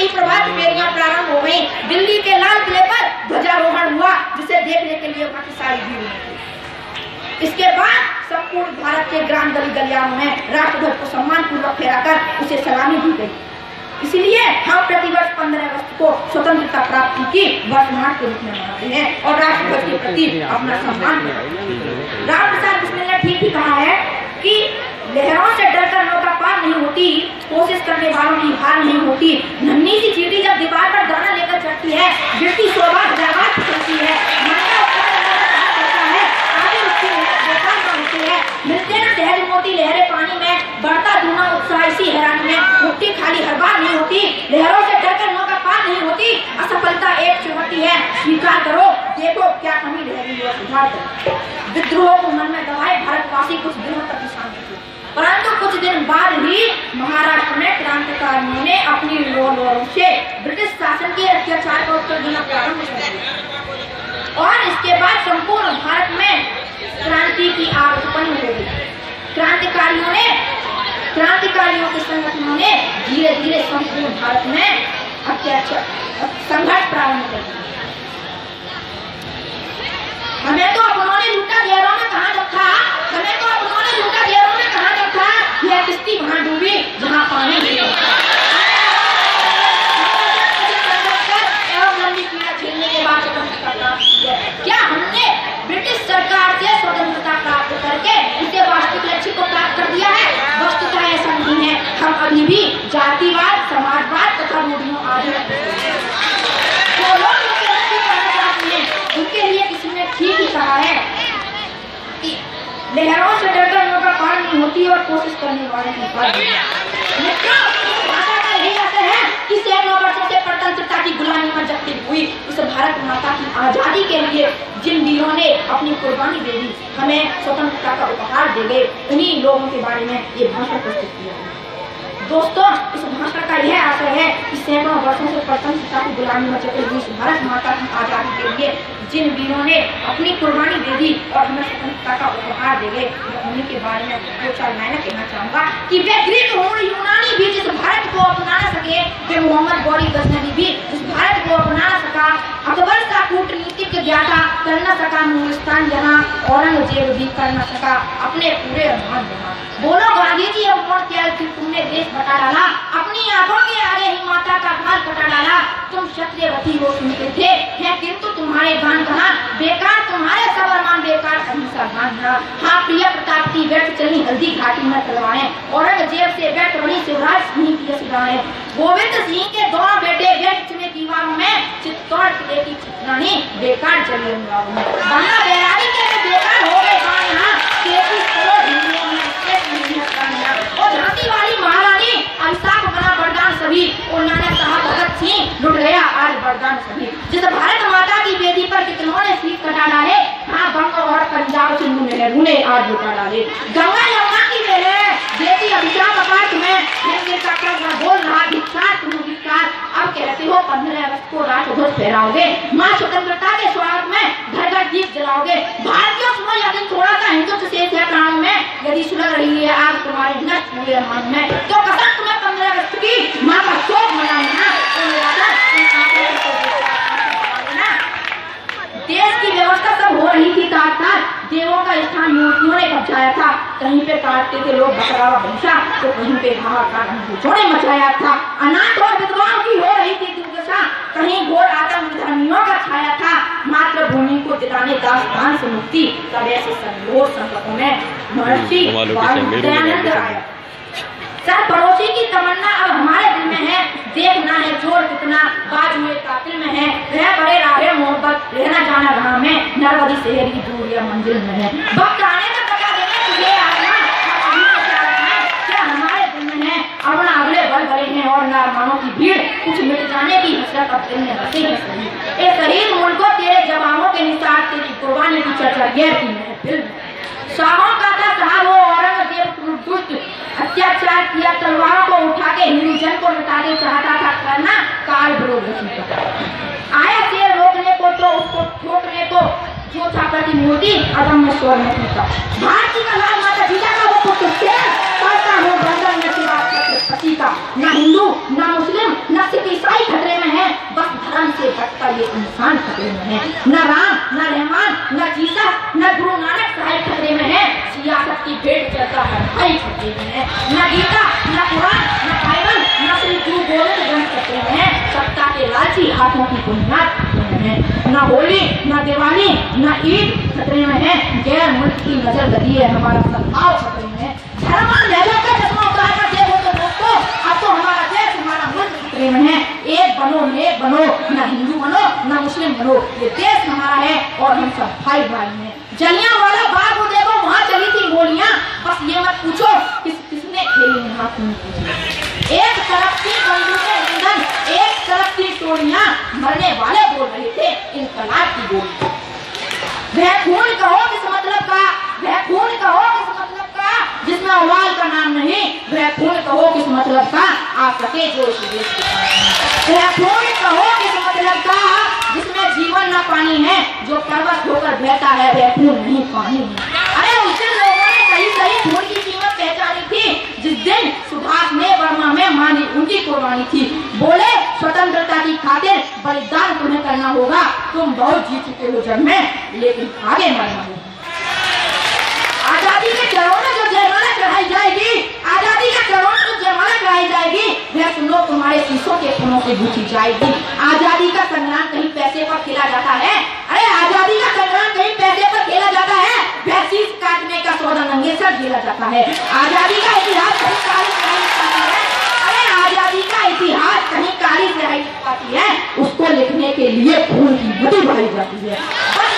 ही प्रभात फेरियां प्रारंभ हो गई। दिल्ली के लाल किले पर ध्वजारोहण हुआ, जिसे देखने के लिए काफी सारी भीड़ हुई। इसके बाद संपूर्ण भारत के ग्राम गली गलियारों में राष्ट्रध्वज को सम्मान पूर्वक फहराकर उसे सलामी दी गई। इसलिए हम प्रतिवर्ष 15 अगस्त को स्वतंत्रता प्राप्ति की वर्षगांठ के रूप में मनाते हैं और राष्ट्रध्वज के प्रति अपना सम्मान करते हैं। राम प्रसाद बिस्मिल ने ठीक ही कहा है कि लहरों से डरकर नौका पार नहीं होती, कोशिश करने वालों की हार नहीं होती। नन्ही सी चींटी जब दीवार पर दाना लेकर चढ़ती है, गिरती 100 बार 1000 बार फिसलती है, मिलते न सहज मोती लहरें पानी में, बढ़ता दूना उत्साह इसी हैरानी में। मुट्ठी खाली हर बार नहीं होती, लहरों से डरकर नौका पार नहीं होती। असफलता एक चुनौती है, स्वीकार करो, देखो क्या कमी रह गई है, सुधार करो। विद्रोह को मन में दबाए भारतवासी कुछ दिनों तक शांत थे, परंतु कुछ दिन बाद ही महाराष्ट्र में क्रांतिकारियों ने अपनी रिवॉल्वरों से ब्रिटिश शासन के अत्याचार का उत्तर देना प्रारंभ कर दिया और इसके बाद संपूर्ण भारत में क्रांति की आग उत्पन्न हो गई। क्रांतिकारियों के संगठनों ने धीरे धीरे संपूर्ण भारत में संघर्ष प्रारंभ कर दिया। हमें तो उन्होंने लूटा, गैरों में कहाँ रखा, हमें तो उन्होंने लूटा, गैरों में कहाँ रखा। यह किस्ती वहां डूबी जहाँ पानी नहीं होता। एवं लंबी पीड़ा झेलने के बाद स्वतंत्रता प्राप्त की है। क्या हमने ब्रिटिश सरकार से स्वतंत्रता प्राप्त करके इसके वास्तविक लक्ष्य को प्राप्त कर दिया है? वस्तुतः ऐसा नहीं है। हम अभी भी जातिवाद, समाजवाद तथा रूढ़ियों आदि जो लोग उनके लिए किसी ने ठीक ही कहा है कि लहरों से डरकर नौका पार नहीं होती और कोशिश करने वाले की पार नहीं। मित्रों, भाषा का यही अर्थ है कि सैकड़ों वर्षों से परतंत्रता की गुलामी में जकड़ी हुई इस भारत माता की आजादी के लिए जिन वीरों ने अपनी कुर्बानी दे दी, हमें स्वतंत्रता का उपहार दे गए, उन्हीं लोगों के बारे में ये भाषण प्रस्तुत किया है। दोस्तों, इस भाषण का यह आशय है कि सैकड़ों वर्षों से परतंत्रता की गुलामी में जकड़ी हुई भारत माता की आजादी के लिए जिन वीरों ने अपनी कुर्बानी दे दी और हमें स्वतंत्रता का उपहार दे गए, उन्हीं के बारे में दो चार लाइनें कहना चाहूंगा कि वे ग्रीक और यूनानी भी जिस भारत को अपना सके, वे मोहम्मद गौरी गजनवी भी जिस भारत को अपना सका, अकबर का कूटनीतिक ज्ञाता कर न सका मुगलिस्तान जहाँ, औरंगजेब भी कर न सका अपने पूरे अभिमान जहाँ। बोलो गांधी जी, अब कौन क्या तुमने देश बता डाला, अपनी आंखों के आगे ही माता का भाल कटा डाला। तुम क्षत्रियवती हो सुनते थे, है किंतु तुम्हारे गान कहाँ, बेकार तुम्हारे सब अरमान बेकार, अहिंसा गान यहाँ। हाँ, प्रिय प्रताप की व्यर्थ चली हल्दी घाटी में तलवारें, औरंगजेब से व्यर्थ बड़ी शिवराज सिंह की यशगाएं, गोविंद सिंह के दोनों बेटे व्यर्थ चुने दीवारों में, चित्तौड़ किले की छतरानी बेकार चली अंगारों में। बंगा बैरागी के बेकार हो गए गान यहाँ, 33 करोड़ हिंदुओं में और झांसी वाली महारानी अभिशाप बना वरदान सभी, और नाना साहब भगत सिंह लुट गया आज वरदान सभी। जिस भारत माता की वेदी पर कितनों ने शीश कटा डाले, हाँ बंग और पंजाब सिंधु नेहरू ने आज लुटा डाले। गंगा यमुना की है बेटी अभिशाप अपार तुम्हें, बोल रहा धिक्कार तुम धिक्कार। अब कहते हो 15 अगस्त को राष्ट्रध्वज फहराओगे, माँ स्वतंत्रता के स्वागत में घर घर दीप जलाओगे। भारतीयों सुनो, यह दिन थोड़ा सा हिंदुत्व शेष है प्राणों में, यदि सुलग रही है आज तुम्हारे नष्ट हुए मन में, तो कसम तुम्हें 15 अगस्त की माँ का शोक मनाना। देश की व्यवस्था सब हो रही थी ताक ताक, देवों का स्थान मूर्तियों ने कब्जाया था, कहीं पे काटते थे लोग बकरावा भूसा, तो कहीं पे हाहाकार ने मचाया था। अनाथ और विधवाओं की हो रही थी दुर्दशा, कहीं घोर आतंक धर्मियों का छाया था। मातृभूमि को दिलाने दास्तान से मुक्ति, सब ऐसे संघोर संकटों में महर्षि दयानंद आया। सर पड़ोसी की तमन्ना अब हमारे दिल में है, देखना है जोर कितना बाजुए कातिल में है, रह बड़े राहे मोहब्बत रहना जाना रहा में, नरवदी शहर की दूर या मंजिल में है। वक्त आने तक बता देंगे तुझे आना, क्या हमारे दिल में है, अपना अगले बढ़ गए हैं और नारमानों की भीड़, कुछ मिट जाने की हसरत अब दिल में बसे है सही। ए शहीद मुल्कों तेरे जवानों के निसार तेरी कुर्बानी की चर्चा गैर की महफिल में। शाहों का था साहब वो औरंगजेब दुष्ट, अत्याचार किया, तलवारों को उठा के हिंदू जन को मिटा के चाहता था करना काल विरोध आया शेर रोकने को तो उसको ठोकने को, जो था प्रतिमूर्ति अदम में स्वर में टूटा। भारती का लाल माता पिता का वो पुत्र शेर, पढ़ता हूँ बंधन में सिवा पति का, न हिंदू न मुस्लिम न सिख ईसाई ये इंसान खतरे में है। न राम, न रहमान, न जीसा, न गुरु नानक साहिब खतरे में है। सियासत की भेंट चलता हर भाई खतरे में है। न गीता, न कुरान, न बाइबल, न श्री गुरु गोविंद ग्रंथ खतरे में है। सत्ता के लालची हाथों की बुनियाद खतरे में है। न होली, न दिवाली, न ईद खतरे में है। गैर मुल्क की नजर लगी है, हमारा सद्भाव खतरे में है। धर्म लहरों का चश्मा उतार कर देखो तो दोस्तों, अब तो हमारा देश, हमारा मुल्क खतरे में है। एक बनो, नेक बनो, न हिंदू बनो, न मुस्लिम बनो। ये देश हमारा है और हम सब भाई भाई हैं। जलियांवाला बाग को देखो, वहाँ चली थी गोलियां। बस ये मत पूछो किसने खेली यहाँ खून की। एक तरफ थी बंदूकें ईंधन, एक तरफ थी टोलियां, मरने वाले बोल रहे थे इंकलाब की गोली। वह खून कहो किस मतलब का, वह खून कहो किस मतलब का जिसमें अवाल का नाम नहीं। वह खून कहो किस मतलब का आ सके जो इस देश के पास। वह खून कहो किस मतलब का जिसमें जीवन न पानी है, जो पर्वत होकर बहता है वह खून नहीं पानी है। अरे उस दिन लोगों ने सही सही खून की कीमत पहचानी थी जिस दिन सुभाष ने वर्मा में मानी उनकी कुर्बानी थी। बोले स्वतंत्रता की खातिर बलिदान तुम्हें करना होगा। तुम बहुत जीत चुके हो जंग में, लेकिन आगे मरना होगा। आजादी के चरणों में जो जयमाला चढ़ाई जाएगी, आजादी के चरणों में जो जयमाला चढ़ाई जाएगी, वह सुनो तुम्हारे शीशों के फूलों से गुथी जाएगी। आजादी का संग्राम कहीं पैसे पर खेला जाता है। अरे आजादी का संग्राम कहीं पैसे पर खेला जाता है। वह शीश काटने का सौदा नंगे सर खेला जाता है। आजादी का इतिहास कहीं काली स्याही लिखती है। अरे आजादी का इतिहास कहीं काली स्याही लिखती है। उसको लिखने के लिए खून की नदी बहाई जाती है। बस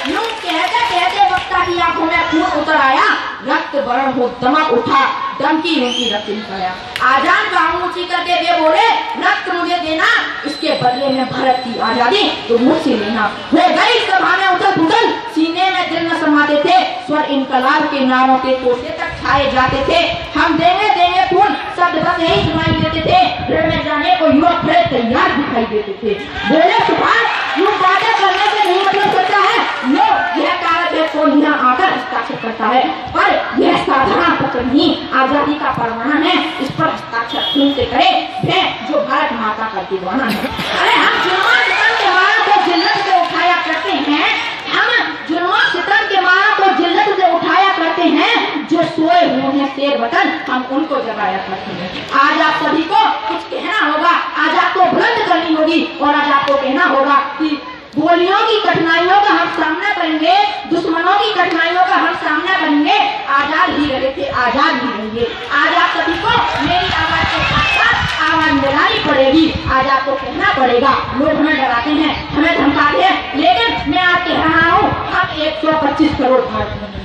यूं कहते कहते वक्ता की आंखों में खून उतर आया। रक्त वर्ण हो दमक उठा, दम की उनकी रक्त निकला। आजान बाहू ऊंची करके वे बोले, रक्त मुझे देना, इसके बदले में भारत की आजादी तो मुझसे लेना। हो गई सभा में उथल पुथल, सीने में दिल न समाते थे। स्वर इनकलाब के नारों के कोसे तक छाए जाते थे। हम देंगे देंगे खून शब्द बस यही सुनाई देते थे। ऋण में जाने को युवक खड़े तैयार दिखाई देते थे। बोले सुभाष, यूं बातें करने से नहीं मतलब करता है। लो यह कागज है, कोई यहाँ आकर हस्ताक्षर करता है, पर यह साधारण पत्र नहीं, आजादी का परवाना है। इस पर हस्ताक्षर खून से करे वे जो भारत माता का दीवाना है। अरे हम जुल्म सितम के मारा को जिल्लत से उठाया करते हैं। हम जुल्म सितम के मारा को जिल्लत से उठाया करते हैं। जो सोए हुए हैं शेर वतन, हम उनको जगाया करते हैं। आज आप सभी को कुछ कहना होगा, आज आपको बुलंद करनी होगी और आज आपको कहना होगा कि गोलियों की कठिनाइयों का हम सामना करेंगे, दुश्मनों की कठिनाइयों का हम सामना करेंगे। आजाद ही रहे थे, आजाद ही रहेंगे। आज आप सभी को मेरी आवाज के साथ साथ आवाज मिलानी पड़ेगी। आज आपको कहना पड़ेगा। लोग हमें डराते हैं, हमें धमकाते हैं, लेकिन मैं आप कह रहा हूँ हम 125 करोड़ भारतीय हैं।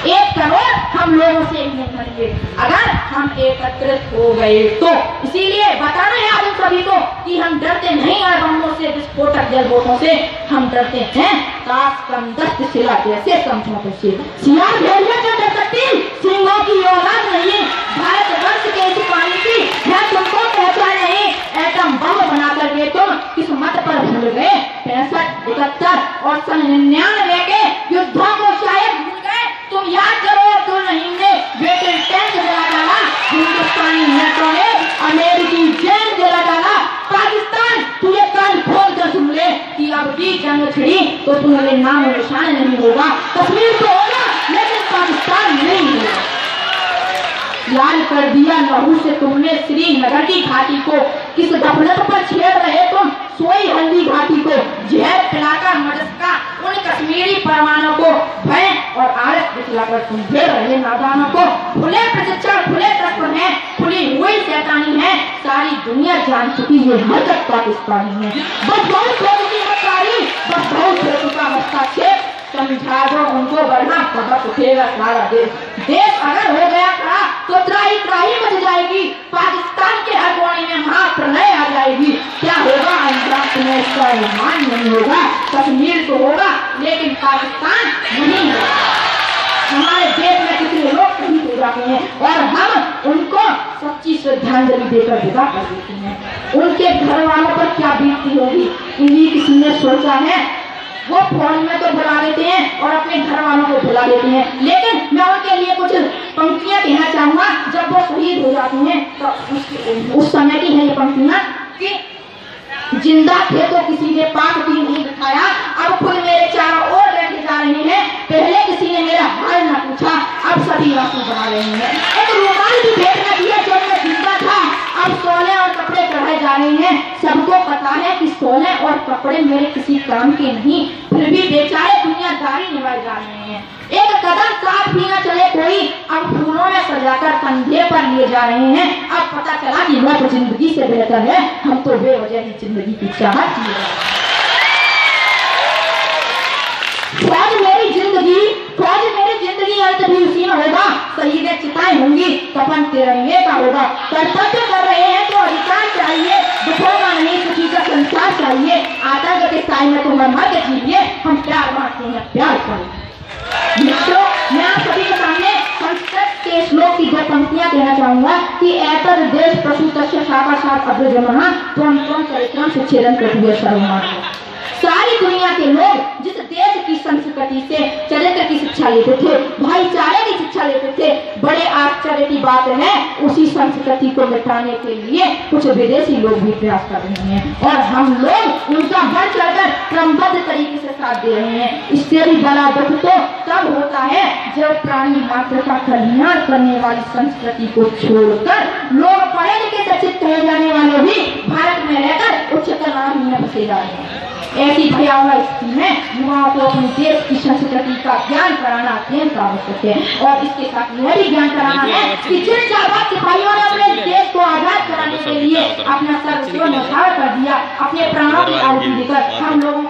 1 करोड़ हम लोगों से नहीं मरेंगे अगर हम एकत्रित हो गए तो। इसीलिए बताना है आप सभी को कि हम डरते नहीं हैं बमों से, विस्फोटक जलबोटों से। हम डरते हैं काश कमदस्त शिला जैसे समझौतों से। सियार भेड़िया से डर सकती, सिंहों की औलाद नहीं। भारतवर्ष के इस पानी की है तुमको पहचान नहीं। एटम बम बनाकर के तुम किस मत पर भूल गए। 65, 71 और सन 99 के युद्धों को शायद भूल गए। तुम याद करो, तो नहीं ने ब्रिटिश टैंक जला डाला, हिंदुस्तानी नेटों ने अमेरिकी जेल जला डाला। पाकिस्तान तुझे कान खोल कर सुन ले कि अब भी जंग छिड़ी तो तुम्हारे नाम निशान नहीं होगा। कश्मीर तो होगा लेकिन पाकिस्तान नहीं होगा। लाल कर दिया लहू से तुमने श्रीनगर की घाटी को। किस गफलत पर छेड़ रहे तुम सोई हल्दी घाटी को। जहर पिलाकर मदस्का उन कश्मीरी परवानों को भय और आरस दिखलाकर तुम घेर रहे नादानों को। खुले प्रशिक्षण, खुले तत्व है, खुली हुई शैतानी है। सारी दुनिया जान चुकी ये हरकत पाकिस्तानी है। बस बहुत हो चुकी मक्कारी, बस बहुत हो चुका हस्ताक्षेप। समझा दो उनको वरना सबक उठेगा सारा देश। देश अगर हो गया खड़ा तो त्राही त्राही मच जाएगी। पाकिस्तान के हर कोने में महाप्रलय आ जाएगी। क्या होगा अंजाम तुम्हें इसका अनुमान नहीं होगा। कश्मीर तो होगा लेकिन पाकिस्तान नहीं होगा। हमारे देश में कितने लोग शहीद हो जाते हैं और हम उनको सच्ची श्रद्धांजलि देकर विदा कर देते हैं। उनके घर वालों पर क्या बीतती होगी इन्हीं किसी ने सोचा है। वो फोन में तो बुला देते हैं और अपने घर वालों को बुला देते हैं, लेकिन मैं उनके लिए कुछ पंक्तियां कहना चाहूंगा। जब वो शहीद हो जाती हैं तो उस समय की है ये पंक्तियां कि जिंदा थे तो किसी ने पाक भी नहीं दिखाया, अब खुद मेरे चारों ओर बैठे जा रहे हैं। पहले किसी ने मेरा हाल न पूछा, अब सभी आंसू बहा रहे हैं। एक रुमाल भी भेंट न दिया जब मैं जिंदा था, अब सोने और कपड़े चढ़ाए जा रहे हैं। सबको पता है कि सोने और कपड़े मेरे किसी काम के नहीं, फिर भी बेचारे दुनियादारी निभाए जा रहे हैं। एक कदम साथ भी न चले कोई, अब फूलों में सजाकर कंधे पर लिए जा रहे हैं। अब पता चला कि मौत जिंदगी से बेहतर है, हम तो बेवजह ही जिंदगी की चाहत जी रहे हैं। फौज मेरी जिंदगी अंत भी उसी में होगा, शहीदें चिताएं होंगी, कफन तिरंगे का होगा। कर्तव्य कर रहे हैं तो अधिकार चाहिए, दुखों का नहीं सुखी का संसार चाहिए। आतंक के साए में तो मर के जीविए, हम प्यार बांटते हैं प्यार करें। मित्रों, मैं आप सभी के सामने संस्कृत के श्लोक की 2 पंक्तियां कहना चाहूंगा कि एतद् देश प्रसूतस्य साक्षात् अग्रजमः त्वं त्वं चरित्रं शिक्षेदं कृतये सर्वमार्गः। सारी दुनिया के लोग जिस देश की संस्कृति से चरित्र की शिक्षा लेते थे, भाईचारे की शिक्षा लेते थे, बड़े आश्चर्य की बात है उसी संस्कृति को मिटाने के लिए कुछ विदेशी लोग भी प्रयास कर रहे हैं और हम लोग उनका बढ़ चढ़कर क्रमबद्ध तरीके से साथ दे रहे हैं। इससे भी बड़ा दुख तो तब होता है जब प्राणी मात्र का कल्याण करने वाली संस्कृति को छोड़कर लोग पढ़े लिखे शिक्षित हो जाने वाले भी भारत में रहकर उच्चतर नाम में फंसे जा रहे हैं। ऐसी भयावह स्थिति में युवाओं को अपने देश की संस्कृति का ज्ञान कराना अत्यंत आवश्यक है और इसके साथ यह भी ज्ञान कराना है कि जिन जाबाज सिपाहियों ने अपने देश को आजाद कराने के लिए अपना सर्वस्व न्यौछावर कर दिया, अपने प्राणों की आहुति देकर हम लोगों को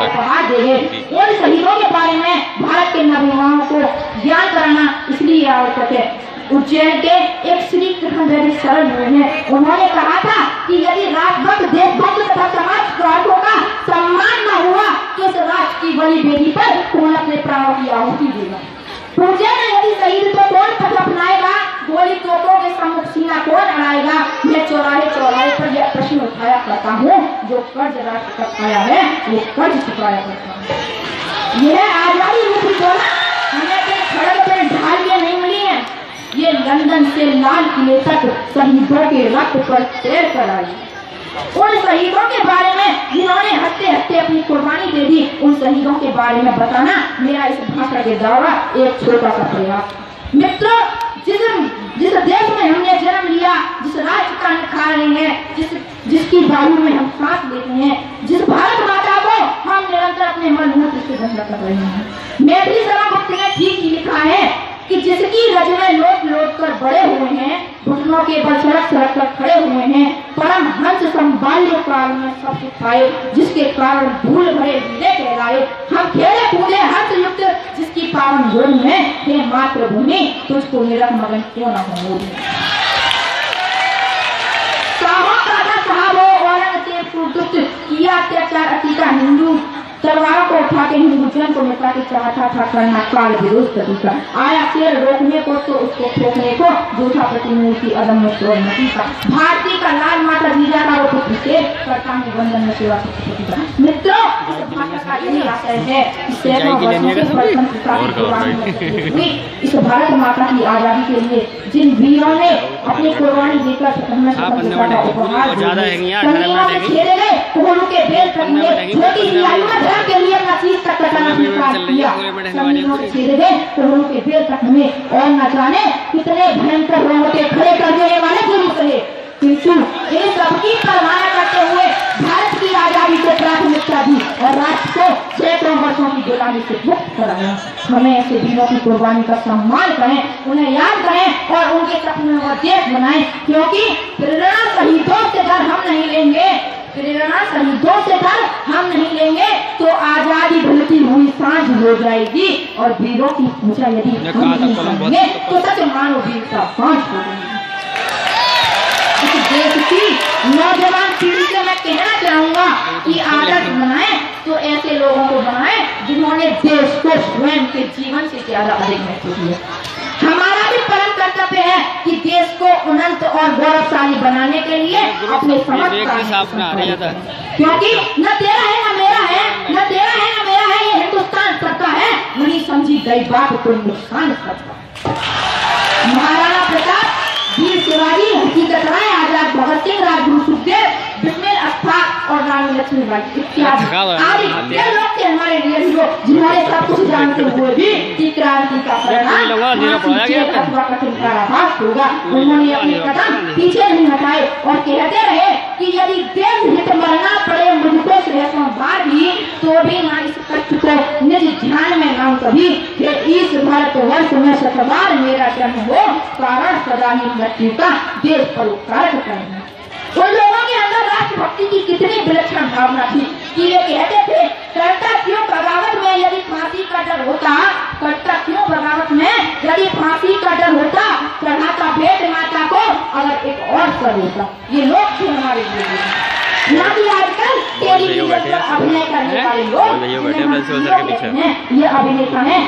उपहार दे गए, उन शहीदों के बारे में भारत के नवयुवाओं को ज्ञान कराना इसलिए आवश्यक है। उज्जैन के एक श्री कृष्ण शरण हुए हैं, उन्होंने कहा था कि यदि राष्ट्रभक्त देशभक्त तथा समाज सुधारकों का सम्मान न हुआ तो इस राष्ट्र की बड़ी बेटी पर कौन अपने प्राणों की आहुति देगा। पूजे में यदि शहीद तो कौन पथ अपनाएगा, गोली तोपों के सम्मुख सीना कौन अड़ाएगा। मैं चौराहे चौराहे पर यह प्रश्न उठाया करता हूँ, जो कर्ज राष्ट्र का खाया है वो कर्ज चुकाया करता है। यह आजादी रूपी बोला हमें अपने खड़ग पर ढाल के नहीं मिली है, ये लंदन से लाल किले तक शहीदों के रक्त पर तैर कर आई। उन शहीदों के बारे में जिन्होंने हंसते हंसते अपनी कुर्बानी दे दी, उन शहीदों के बारे में बताना मेरा इस भाषण के द्वारा एक छोटा सा प्रयास। मित्रों, जिस देश में हमने जन्म लिया, जिस राज्य का खा रहे हैं, जिसकी वायु में हम सांस लेते हैं, जिस भारत माता को हम निरंतर अपने मलमूत्र से गंदा कर रहे हैं। मैथिली सभामुक्त ने ठीक ही लिखा है कि जिसकी रज में लोट लोट कर बड़े हुए हैं, घुटनों के बल सड़क सड़क कर खड़े हुए हैं, परम हंस संबाल्य काल में सब सिखाए, जिसके कारण धूल भरे हीरे कहलाए। हम खेले कूदे हर्ष युक्त, जिसकी पावन धूल में हे मातृभूमि, तुझको निरख मगन क्यों न हो मोदी। साहबो औरंगजेब को दुष्ट किया अत्याचार अति का हिंदू, तलवारों को उठा के हिंदुत्व को मिटा के चाहता था करना काल विरोध तरीका। आया शेर रोकने को तो उसको ठोकने को, झूठा प्रतिमूर्ति अदम्य स्वर्णमती का। भारती का लाल माता जीजा का वो पुत्र शेर, करता हूँ वंदन में सेवा सप्तपति का। मित्रों, इस भाषा का यही आशय है कि सैकड़ों वर्षों से स्वतंत्रता की कुर्बानी हुई इस भारत माता की आजादी के लिए जिन वीरों ने अपनी कुर्बानी देकर स्वतंत्रता का उपहार दिया, उनके बेल तकने छोटी सी आयु में के लिए अपना चीज तक कटाना स्वीकार किया, के बेल तक में और न जाने कितने भयंकर रोंगटे खड़े कर देने वाले पुरुष रहे, किंतु इन सबकी परवाह करते हुए भारत की आजादी को प्राथमिकता दी और राष्ट्र को सैकड़ों वर्षों की गुलामी से मुक्त कराया। हमें ऐसे वीरों की कुर्बानी का सम्मान करें, उन्हें याद करें और उनके सपनों को देश बनाएं, क्योंकि प्रेरणा शहीदों से डर हम नहीं लेंगे, प्रेरणा शहीदों से डर हम नहीं लेंगे तो आजादी ढलती हुई सांझ हो जाएगी और वीरों की पूजा यदि हम नहीं करेंगे तो सच मानो वीर का सांझ हो जाएगी। इस देश की नौजवान पीढ़ी से मैं कहना चाहूंगा कि आदर्श बनाएं तो ऐसे लोगों को बनाएं जिन्होंने देश को स्वयं के जीवन से ज्यादा अधिक महत्व दिया। हमारा भी परम कर्तव्य है कि देश को उन्नत और गौरवशाली बनाने के लिए अपने क्योंकि न तेरा है न मेरा है, न तेरा है न मेरा है, ये हिंदुस्तान सबका है, नहीं समझी गई बात को नुकसान सबका। महाराणा प्रताप, वीर शिवाजी, हकीकत राय, आजाद भगत सिंह, राजगुरु सुखदेव, बिस्मिल अस्थाक लक्ष्मीबाई इत्यादि आदि ये लोग थे हमारे रियल हीरो, जिन्होंने सब कुछ जानते हुए भी कि क्रांति का कठिन कारावास होगा, उन्होंने अपने कदम पीछे नहीं हटाए और कहते रहे कि यदि देश हित मरना पड़े मुझको श्रेष्ठों बार भी, तो भी ना इस कष्ट को निज ध्यान में नाम कभी, इस भारतवर्ष में शतबार मेरा जन्म हो, कारण सदा ही मृत्यु का देश पर उपकार करना। उन लोगों के अंदर राष्ट्रभक्ति की कितनी विलक्षण भावना थी कि ये कहते थे करता क्यों बगावत में यदि फांसी का डर होता, करता क्यों बगावत में यदि फांसी का डर होता, चढ़ाता भेंट माता को अगर एक और सर होता। ये लोग थे हमारे लिए ना कि आजकल टेलीविजन पर अभिनय करने वाले लोग ये अभिनेता है,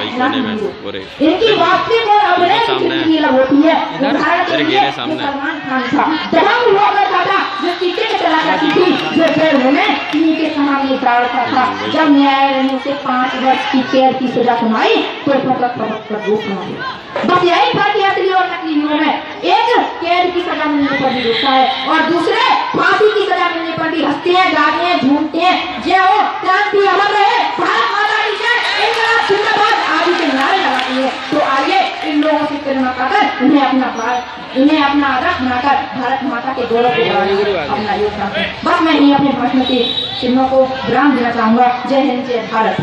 इनकी वास्तविक और अभिनय की अलग होती है। सलमान खान था, दबंग हुआ करता था, जो टिकट चला करती थी, जो जेल में के सामने दौड़ता था। जब न्यायालय ने उसे 5 वर्ष की कैद की सजा सुनाई तो बस यही फर्क है असली और नकली हीरो में। एक कैद की सजा मिलने पर भी रोता है और दूसरे फांसी की सजा मिलने पर भी हंसते हैं, गाते हैं, झूमते हैं। जय हो, क्रांति अमर रहे, भारत माता की जय, इंकलाब जिंदाबाद आदि के नारे लगाते हैं। तो आइए इन लोगों से प्रेरणा पाकर इन्हें अपना आदर्श बनाकर भारत माता के गौरव को अपना योगदान। बस मैं ही अपने भाषण के चिन्हों को विराम देना चाहूंगा। जय हिंद, जय भारत।